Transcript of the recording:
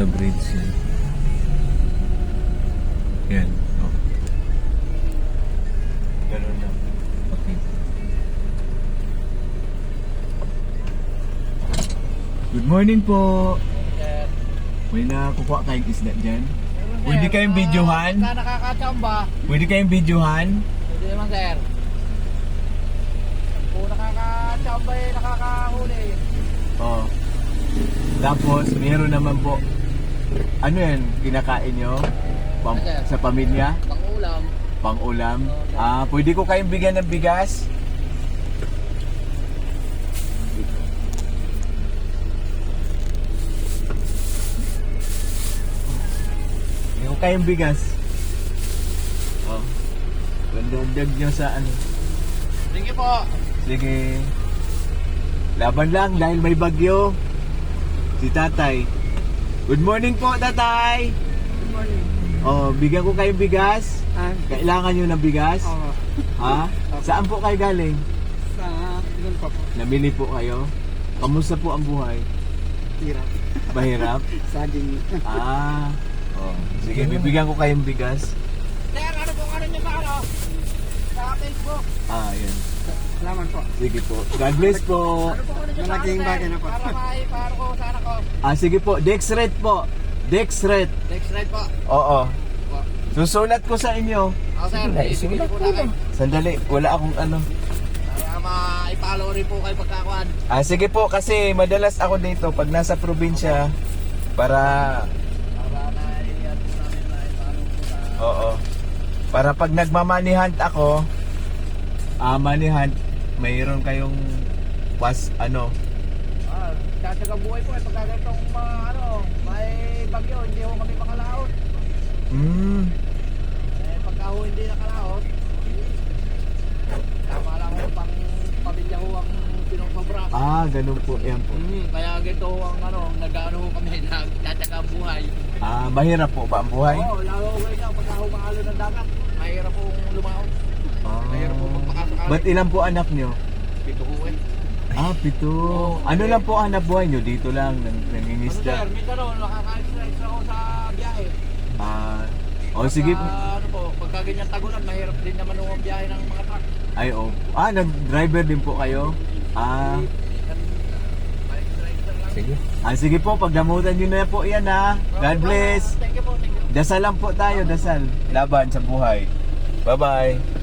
Nasa bridge yan. Yan. Oh. Ganun lang. Okay. Good morning po. May nakukuha kayong isda dyan. Pwede kayong videohan? Sa nakakachamba. Pwede kayong videohan? Pwede naman, sir. Kung nakakachamba eh, nakakahuli. Oh. Tapos, meron naman po. Ano yan? Kinakain nyo? Sa pamilya? Pang-ulam. Pang-ulam? Pwede ko kayong bigyan ng bigas? Bigyan ko kayong bigas. Oh. Pandagdag nyo sa ano. Sige po. Sige. Laban lang dahil may bagyo. Si tatay. Good morning po, tatay. Good morning. Oh, bigyan ko kayong bigas. Kailangan nyo ng bigas? Oo. Ha? Saan po kayo galing? Sa ilan pa po? Namili po kayo? Kamusta po ang buhay? Hirap. Mahirap? Saging. Oh. Sige, bibigyan ko kayong bigas. Sir, ano po ano niyo ba ano? Sa Facebook. Yan. Salamat po. Sige po. God bless po. Ano po ano niyo Malaking bagay na po. Para maiparo ko sana ko. Sige po. Dexret po. Dexret. Next ride po. Oo. Susulat ko sa inyo. Ako sir, isulat po na kayo. Sandali. Wala akong ano. Para maipalo rin po kayo pagkakuan. Sige po. Kasi madalas ako dito pag nasa probinsya. Para... Para na iyan po namin na ipalo po sa... Oo. Para pag nagmamani hunt ako, money hunt, mayroon kayong ano. Tatagang buhay po eh. Pagka ganitong may bagyo, hindi ho kami makalaot. Pagka ho hindi nakalaot, tama lang ho pang pamilya ho ang pinagpabra. Ganun po. Yan po. Kaya ganito ho ang nag-ano ho kami, nagtatagang buhay. Mahirap po ba ang buhay? Oo, lalo ho ngayon, pagka humalo ng dagat, mahirap po lumaot. Mahirap po pagpakasakali. Ba't ilan po anak nyo? Pito ho eh. 7. Ano lang po ang hanap buhay nyo? Dito lang, Sir, nangingisda. minsan ho, nakaka-extra ako sa biyahe. Sige po. Ano po, pagka ganyan tagulan, mahirap din naman ang biyahe ng mga truck. Nag-driver din po kayo? Sige. Sige po, pagdamutan nyo na po yan ha. God bless. Thank you po, thank you. Dasal lang po tayo, dasal. Laban sa buhay. Bye-bye.